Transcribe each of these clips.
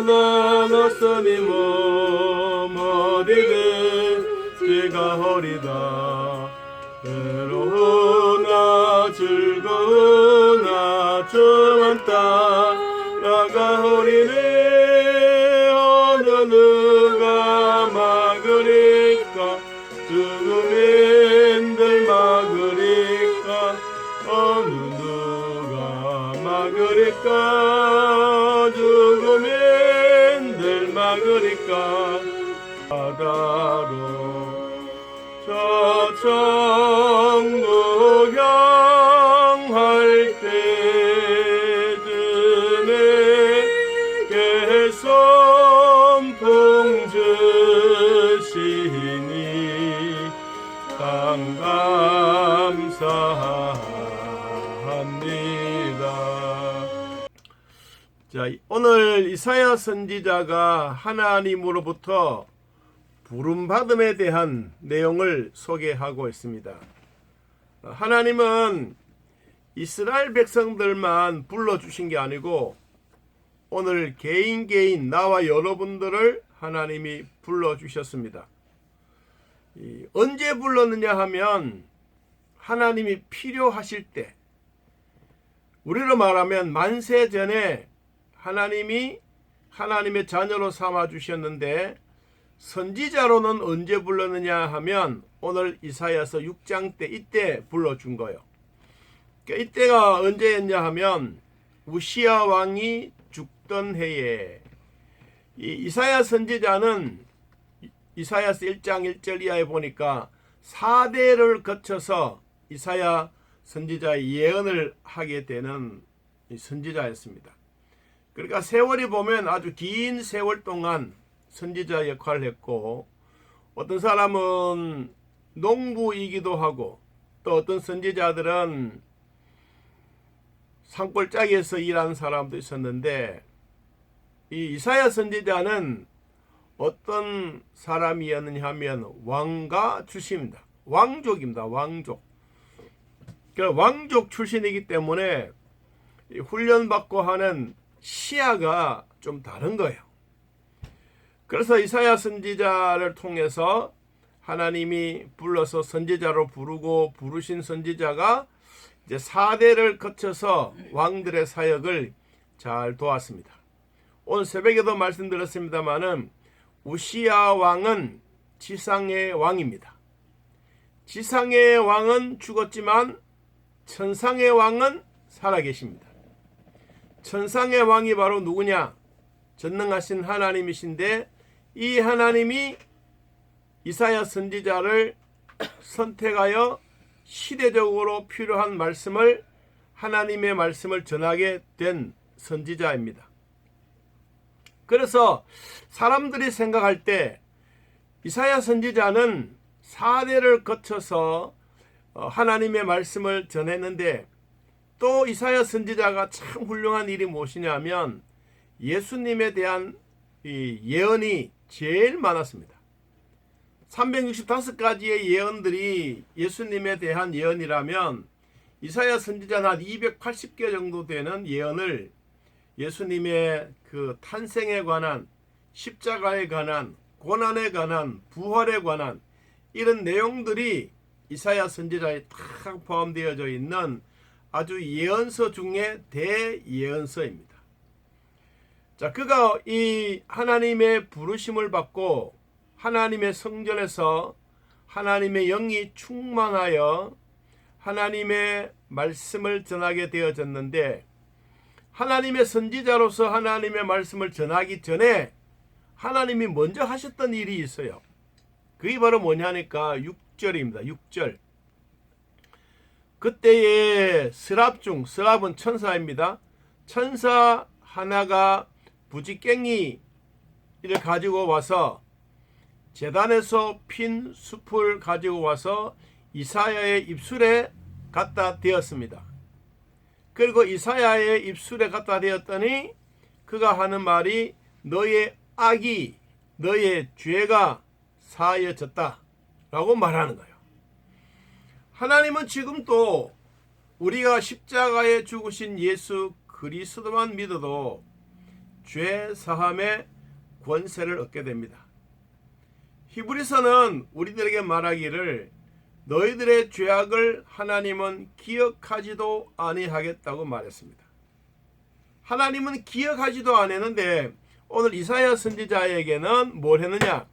난 없으니 몸 어디든 죄가 허리다. 외로우나 즐거우나 저만 따라가오리니 어느 누가 막으리까 죽음인들 막으리까 어느 누가 막으리까 죽음인들 막으리까 바다로 저 천국 향할 때쯤에 개선풍 주시니 참 감사합니다. 자, 오늘 이사야 선지자가 하나님으로부터 부름받음에 대한 내용을 소개하고 있습니다. 하나님은 이스라엘 백성들만 불러주신 게 아니고 오늘 개인 나와 여러분들을 하나님이 불러주셨습니다. 언제 불렀느냐 하면 하나님이 필요하실 때, 우리로 말하면 만세 전에 하나님이 하나님의 자녀로 삼아주셨는데 선지자로는 언제 불렀느냐 하면 오늘 이사야서 6장 때 이때 불러준 거예요. 그러니까 이때가 언제였냐 하면 우시야 왕이 죽던 해에 이사야 선지자는 이사야서 1장 1절 이하에 보니까 4대를 거쳐서 이사야 선지자의 예언을 하게 되는 선지자였습니다. 그러니까 세월이 보면 아주 긴 세월 동안 선지자 역할을 했고, 어떤 사람은 농부이기도 하고 또 어떤 선지자들은 산골짜기에서 일하는 사람도 있었는데, 이 이사야 선지자는 어떤 사람이었느냐 하면 왕가 출신입니다. 왕족입니다. 왕족. 그러니까 왕족 출신이기 때문에 훈련받고 하는 시야가 좀 다른 거예요. 그래서 이사야 선지자를 통해서 하나님이 불러서 선지자로 부르고 부르신 선지자가 이제 4대를 거쳐서 왕들의 사역을 잘 도왔습니다. 오늘 새벽에도 말씀드렸습니다마는 우시야 왕은 지상의 왕입니다. 지상의 왕은 죽었지만 천상의 왕은 살아계십니다. 천상의 왕이 바로 누구냐? 전능하신 하나님이신데, 이 하나님이 이사야 선지자를 선택하여 시대적으로 필요한 말씀을, 하나님의 말씀을 전하게 된 선지자입니다. 그래서 사람들이 생각할 때 이사야 선지자는 4대를 거쳐서 하나님의 말씀을 전했는데, 또 이사야 선지자가 참 훌륭한 일이 무엇이냐면 예수님에 대한 이 예언이 제일 많았습니다. 365가지의 예언들이 예수님에 대한 예언이라면 이사야 선지자는 한 280개 정도 되는 예언을 예수님의 그 탄생에 관한, 십자가에 관한, 고난에 관한, 부활에 관한 이런 내용들이 이사야 선지자에 딱 포함되어져 있는 아주 예언서 중에 대예언서입니다. 자, 그가 이 하나님의 부르심을 받고 하나님의 성전에서 하나님의 영이 충만하여 하나님의 말씀을 전하게 되어졌는데, 하나님의 선지자로서 하나님의 말씀을 전하기 전에 하나님이 먼저 하셨던 일이 있어요. 그게 바로 뭐냐니까 6절입니다. 6절. 그때에 스랍은 천사입니다. 천사 하나가 부지깽이를 가지고 와서 제단에서 핀 숲을 가지고 와서 이사야의 입술에 갖다 대었습니다. 그리고 이사야의 입술에 갖다 대었더니 그가 하는 말이 너의 악이, 너의 죄가 사하여졌다 라고 말하는 거예요. 하나님은 지금도 우리가 십자가에 죽으신 예수 그리스도만 믿어도 죄 사함의 권세를 얻게 됩니다. 히브리서는 우리들에게 말하기를 너희들의 죄악을 하나님은 기억하지도 아니하겠다고 말했습니다. 하나님은 기억하지도 않았는데 오늘 이사야 선지자에게는 뭘 했느냐?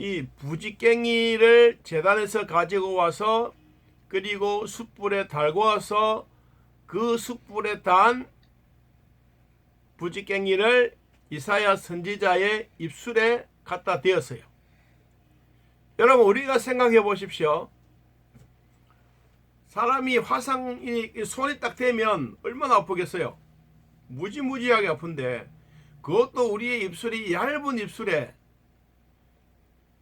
이 부지깽이를 제단에서 가지고 와서 그리고 숯불에 달고 와서 그 숯불에 단 부지깽이를 이사야 선지자의 입술에 갖다 대었어요. 여러분 우리가 생각해 보십시오. 사람이 화상이 손이 딱 대면 얼마나 아프겠어요? 무지무지하게 아픈데 그것도 우리의 입술이 얇은 입술에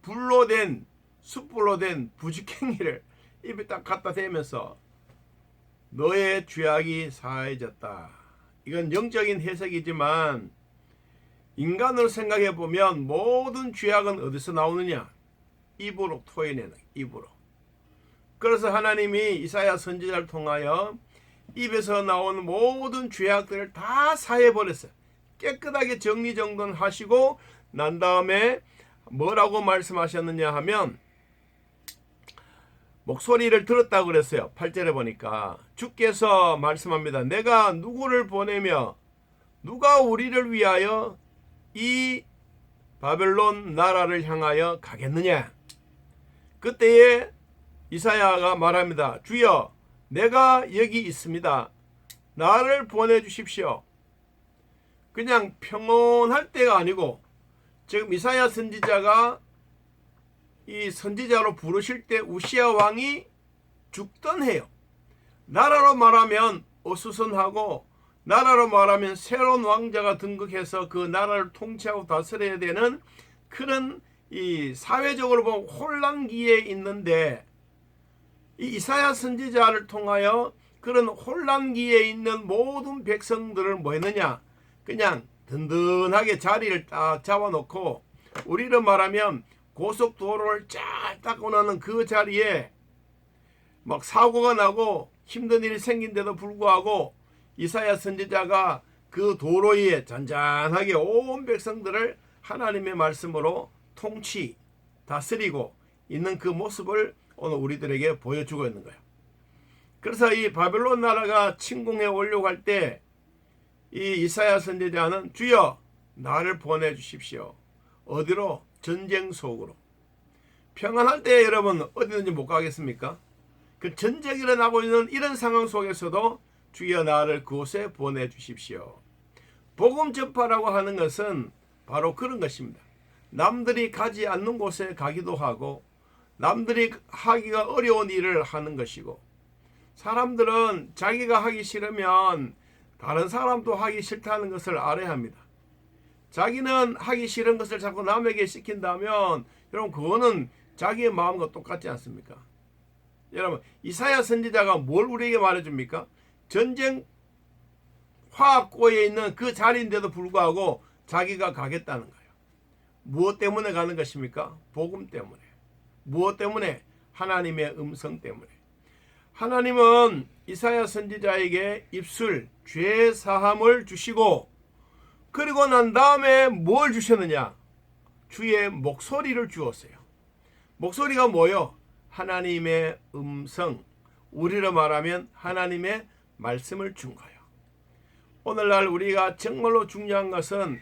불로 된 숯불로 된 부지깽이를 입에 딱 갖다 대면서 너의 죄악이 사해졌다. 이건 영적인 해석이지만 인간으로 생각해 보면 모든 죄악은 어디서 나오느냐? 입으로 토해내는 입으로. 그래서 하나님이 이사야 선지자를 통하여 입에서 나오는 모든 죄악들을 다 사해버렸어요. 깨끗하게 정리정돈하시고 난 다음에 뭐라고 말씀하셨느냐 하면 목소리를 들었다고 그랬어요. 8절에 보니까 주께서 말씀합니다. 내가 누구를 보내며 누가 우리를 위하여 이 바벨론 나라를 향하여 가겠느냐? 그때에 이사야가 말합니다. 주여 내가 여기 있습니다. 나를 보내주십시오. 그냥 평온할 때가 아니고 지금 이사야 선지자가 이 선지자로 부르실 때 우시야 왕이 죽던 해요. 나라로 말하면 어수선하고 나라로 말하면 새로운 왕자가 등극해서 그 나라를 통치하고 다스려야 되는 그런 이 사회적으로 보면 혼란기에 있는데 이 이사야 선지자를 통하여 그런 혼란기에 있는 모든 백성들을 뭐 했느냐? 그냥 든든하게 자리를 딱 잡아놓고 우리로 말하면 고속도로를 쫙 닦고 나는 그 자리에 막 사고가 나고 힘든 일이 생긴데도 불구하고 이사야 선지자가 그 도로 위에 잔잔하게 온 백성들을 하나님의 말씀으로 통치, 다스리고 있는 그 모습을 오늘 우리들에게 보여주고 있는 거예요. 그래서 이 바벨론 나라가 침공해 오려고 할 때 이 이사야 선지자는 주여 나를 보내주십시오. 어디로? 전쟁 속으로. 평안할 때 여러분 어디든지 못 가겠습니까? 그 전쟁이 일어나고 있는 이런 상황 속에서도 주여 나를 그곳에 보내주십시오. 복음 전파라고 하는 것은 바로 그런 것입니다. 남들이 가지 않는 곳에 가기도 하고 남들이 하기가 어려운 일을 하는 것이고 사람들은 자기가 하기 싫으면 다른 사람도 하기 싫다는 것을 알아야 합니다. 자기는 하기 싫은 것을 자꾸 남에게 시킨다면 여러분 그거는 자기의 마음과 똑같지 않습니까? 여러분 이사야 선지자가 뭘 우리에게 말해줍니까? 전쟁 화학고에 있는 그 자리인데도 불구하고 자기가 가겠다는 거예요. 무엇 때문에 가는 것입니까? 복음 때문에. 무엇 때문에? 하나님의 음성 때문에. 하나님은 이사야 선지자에게 입술 죄 사함을 주시고 그리고 난 다음에 뭘 주셨느냐? 주의 목소리를 주었어요. 목소리가 뭐요? 하나님의 음성, 우리로 말하면 하나님의 말씀을 준 거예요. 오늘날 우리가 정말로 중요한 것은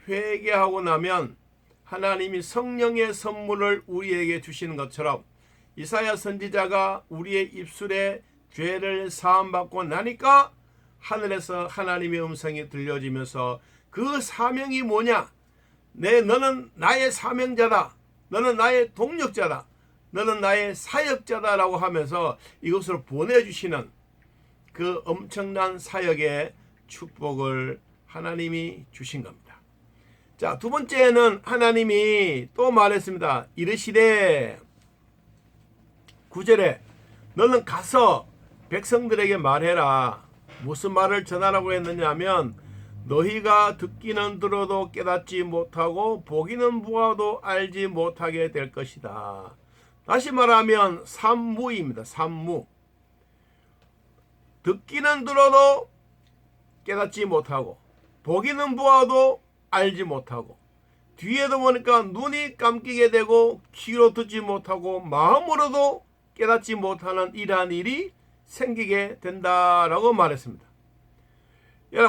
회개하고 나면 하나님이 성령의 선물을 우리에게 주시는 것처럼 이사야 선지자가 우리의 입술에 죄를 사함받고 나니까 하늘에서 하나님의 음성이 들려지면서 그 사명이 뭐냐? 너는 나의 사명자다. 너는 나의 동력자다. 너는 나의 사역자다라고 하면서 이것을 보내주시는 그 엄청난 사역의 축복을 하나님이 주신 겁니다. 자, 두 번째는 하나님이 또 말했습니다. 이르시되 9절에 너는 가서 백성들에게 말해라. 무슨 말을 전하라고 했느냐 하면 너희가 듣기는 들어도 깨닫지 못하고 보기는 보아도 알지 못하게 될 것이다. 다시 말하면 삼무입니다. 삼무. 듣기는 들어도 깨닫지 못하고 보기는 보아도 알지 못하고, 뒤에도 보니까 눈이 감기게 되고 귀로 듣지 못하고 마음으로도 깨닫지 못하는 이러한 일이 생기게 된다라고 말했습니다.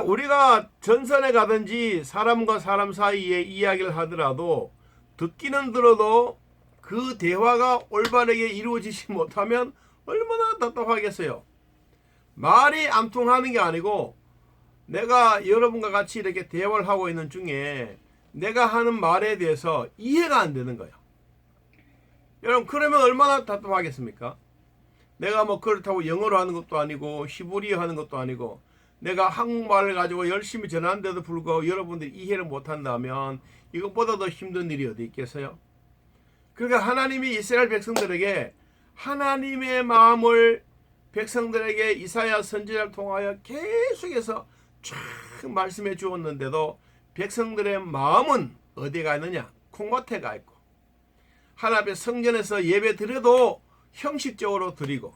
우리가 전선에 가든지 사람과 사람 사이에 이야기를 하더라도 듣기는 들어도 그 대화가 올바르게 이루어지지 못하면 얼마나 답답하겠어요. 말이 안 통하는 게 아니고 내가 여러분과 같이 이렇게 대화를 하고 있는 중에 내가 하는 말에 대해서 이해가 안 되는 거예요. 여러분, 그러면 얼마나 답답하겠습니까? 내가 뭐 그렇다고 영어로 하는 것도 아니고 히브리어 하는 것도 아니고 내가 한국말을 가지고 열심히 전하는데도 불구하고 여러분들이 이해를 못한다면 이것보다 더 힘든 일이 어디 있겠어요? 그러니까 하나님이 이스라엘 백성들에게 하나님의 마음을 백성들에게 이사야 선지자를 통하여 계속해서 쫙 말씀해 주었는데도 백성들의 마음은 어디가 있느냐? 콩밭에 가 있고, 하나님의 성전에서 예배 드려도 형식적으로 드리고,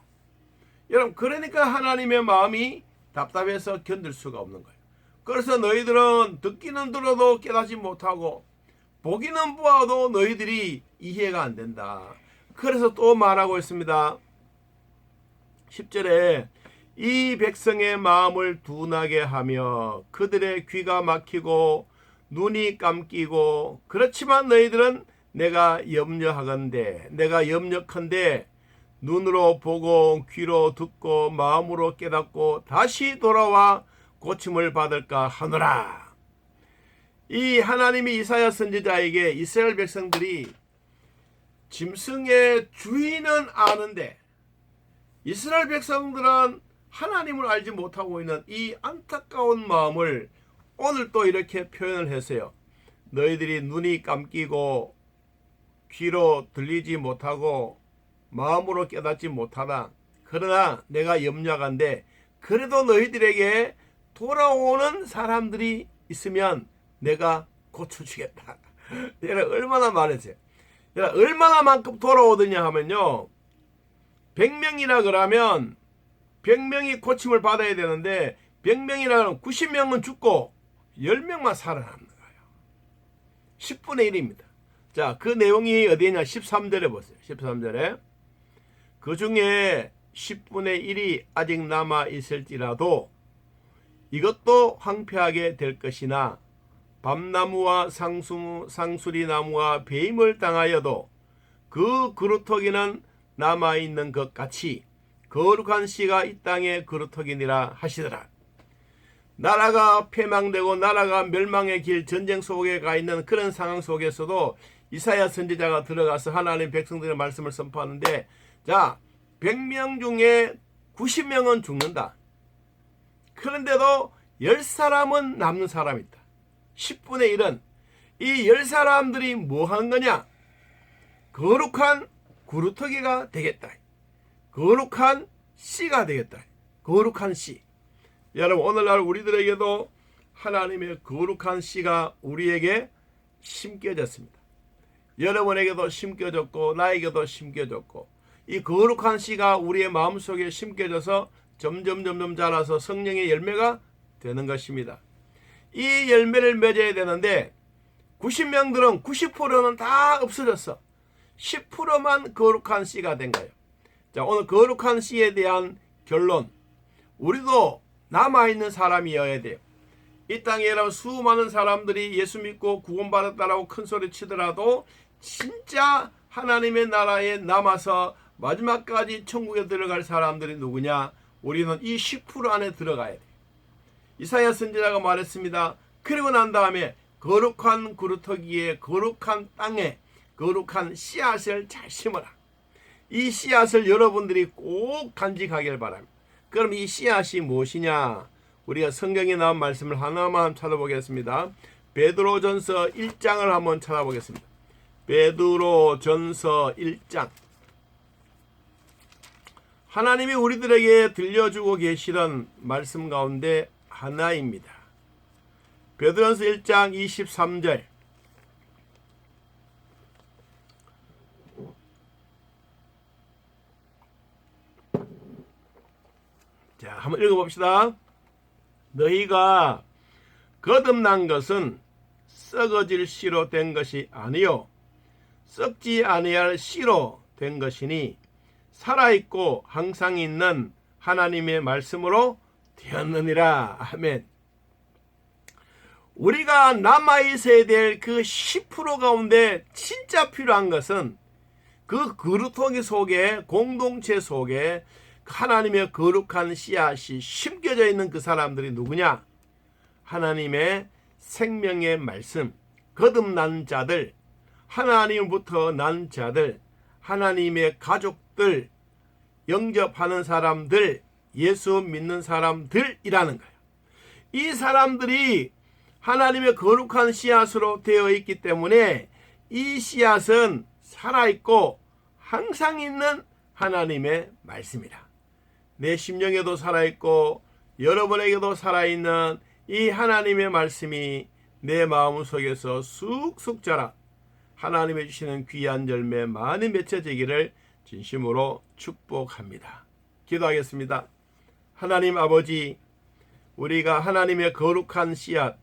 여러분, 그러니까 하나님의 마음이 답답해서 견딜 수가 없는 거예요. 그래서 너희들은 듣기는 들어도 깨닫지 못하고 보기는 보아도 너희들이 이해가 안 된다. 그래서 또 말하고 있습니다. 10절에 이 백성의 마음을 둔하게 하며 그들의 귀가 막히고 눈이 감기고, 그렇지만 너희들은 내가 염려하건대, 내가 염려컨대 눈으로 보고 귀로 듣고 마음으로 깨닫고 다시 돌아와 고침을 받을까 하노라. 이 하나님이 이사야 선지자에게 이스라엘 백성들이 짐승의 주인은 아는데 이스라엘 백성들은 하나님을 알지 못하고 있는 이 안타까운 마음을 오늘 또 이렇게 표현을 했어요. 너희들이 눈이 감기고 귀로 들리지 못하고 마음으로 깨닫지 못하다. 그러나 내가 염려하건대 그래도 너희들에게 돌아오는 사람들이 있으면 내가 고쳐주겠다. 내가 얼마나 말했어요. 얼마나만큼 돌아오더냐 하면요, 100명이라 그러면 100명이 고침을 받아야 되는데 100명이라 그러면 90명은 죽고 10명만 살아남는 거예요. 10분의 1입니다. 자, 그 내용이 어디냐? 13절에 보세요. 13절에 그 중에 10분의 1이 아직 남아 있을지라도 이것도 황폐하게 될 것이나 밤나무와 상수리나무와 배임을 당하여도 그 그루터기는 남아있는 것 같이 거룩한 씨가 이 땅에 그루터기니라 하시더라. 나라가 패망되고 나라가 멸망의 길, 전쟁 속에 가 있는 그런 상황 속에서도 이사야 선지자가 들어가서 하나님 백성들의 말씀을 선포하는데, 자, 100명 중에 90명은 죽는다. 그런데도 10사람은 남는 사람이 있다. 10분의 1은 이 10사람들이 뭐 하는 거냐? 거룩한 구루터기가 되겠다. 거룩한 씨가 되겠다. 거룩한 씨. 여러분, 오늘날 우리들에게도 하나님의 거룩한 씨가 우리에게 심겨졌습니다. 여러분에게도 심겨졌고 나에게도 심겨졌고, 이 거룩한 씨가 우리의 마음속에 심겨져서 점점 자라서 성령의 열매가 되는 것입니다. 이 열매를 맺어야 되는데 90명들은 90%는 다 없어졌어. 10%만 거룩한 씨가 된 거예요. 자, 오늘 거룩한 씨에 대한 결론, 우리도 남아있는 사람이어야 돼요. 이 땅에 여러분 수많은 사람들이 예수 믿고 구원받았다라고 큰 소리 치더라도 진짜 하나님의 나라에 남아서 마지막까지 천국에 들어갈 사람들이 누구냐? 우리는 이 10% 안에 들어가야 돼요. 이사야 선지자가 말했습니다. 그리고 난 다음에 거룩한 구루터기에, 거룩한 땅에 거룩한 씨앗을 잘 심어라. 이 씨앗을 여러분들이 꼭 간직하길 바랍니다. 그럼 이 씨앗이 무엇이냐? 우리가 성경에 나온 말씀을 하나만 찾아보겠습니다. 베드로전서 1장을 한번 찾아보겠습니다. 베드로전서 1장. 하나님이 우리들에게 들려주고 계시던 말씀 가운데 하나입니다. 베드로전서 1장 23절. 자, 한번 읽어봅시다. 너희가 거듭난 것은 썩어질 씨로 된 것이 아니요 썩지 아니할 씨로 된 것이니 살아있고 항상 있는 하나님의 말씀으로 되었느니라. 아멘. 우리가 남아있어야 될 그 10% 가운데 진짜 필요한 것은 그 그루터기 속에, 공동체 속에 하나님의 거룩한 씨앗이 심겨져 있는 그 사람들이 누구냐? 하나님의 생명의 말씀, 거듭난 자들, 하나님부터 난 자들, 하나님의 가족들, 영접하는 사람들, 예수 믿는 사람들이라는 거예요. 이 사람들이 하나님의 거룩한 씨앗으로 되어 있기 때문에 이 씨앗은 살아있고 항상 있는 하나님의 말씀이라. 내 심령에도 살아있고 여러분에게도 살아있는 이 하나님의 말씀이 내 마음속에서 쑥쑥 자라 하나님이 주시는 귀한 열매 많이 맺혀지기를 진심으로 축복합니다. 기도하겠습니다. 하나님 아버지, 우리가 하나님의 거룩한 씨앗,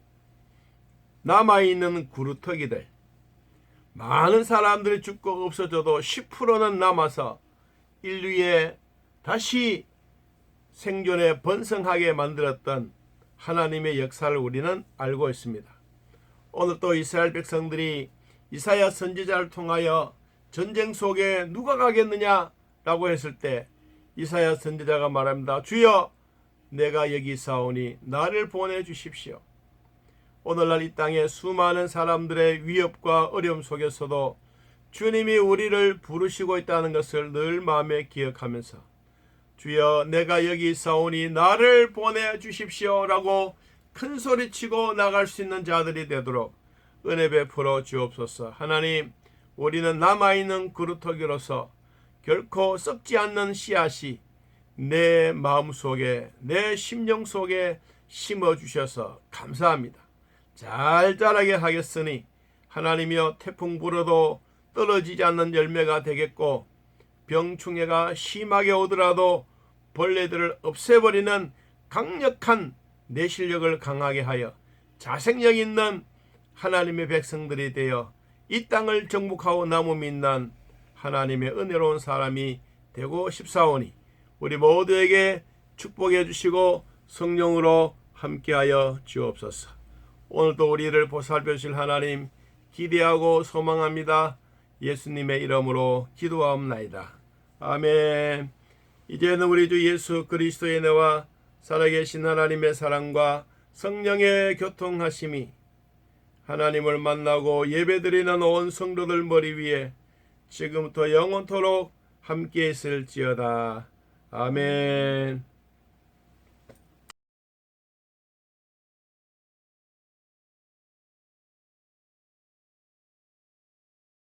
남아있는 구루터기들, 많은 사람들이 죽고 없어져도 10%는 남아서 인류에 다시 생존에 번성하게 만들었던 하나님의 역사를 우리는 알고 있습니다. 오늘 또 이스라엘 백성들이 이사야 선지자를 통하여 전쟁 속에 누가 가겠느냐라고 했을 때 이사야 선지자가 말합니다. 주여, 내가 여기 있사오니 나를 보내주십시오. 오늘날 이 땅에 수많은 사람들의 위협과 어려움 속에서도 주님이 우리를 부르시고 있다는 것을 늘 마음에 기억하면서 주여, 내가 여기 있사오니 나를 보내주십시오 라고 큰 소리치고 나갈 수 있는 자들이 되도록 은혜 베풀어 주옵소서. 하나님, 우리는 남아있는 그루터기로서 결코 썩지 않는 씨앗이 내 마음속에, 내 심령 속에 심어주셔서 감사합니다. 잘 자라게 하겠으니 하나님이여, 태풍 불어도 떨어지지 않는 열매가 되겠고 병충해가 심하게 오더라도 벌레들을 없애버리는 강력한 내 실력을 강하게 하여 자생력 있는 하나님의 백성들이 되어 이 땅을 정복하고 나무 믿는 하나님의 은혜로운 사람이 되고 싶사오니 우리 모두에게 축복해 주시고 성령으로 함께하여 주옵소서. 오늘도 우리를 보살펴 주실 하나님 기대하고 소망합니다. 예수님의 이름으로 기도하옵나이다. 아멘. 이제는 우리 주 예수 그리스도의 은혜와 살아계신 하나님의 사랑과 성령의 교통하심이 하나님을 만나고 예배드리는 온 성도들 머리 위에 지금부터 영원토록 함께 있을지어다. 아멘.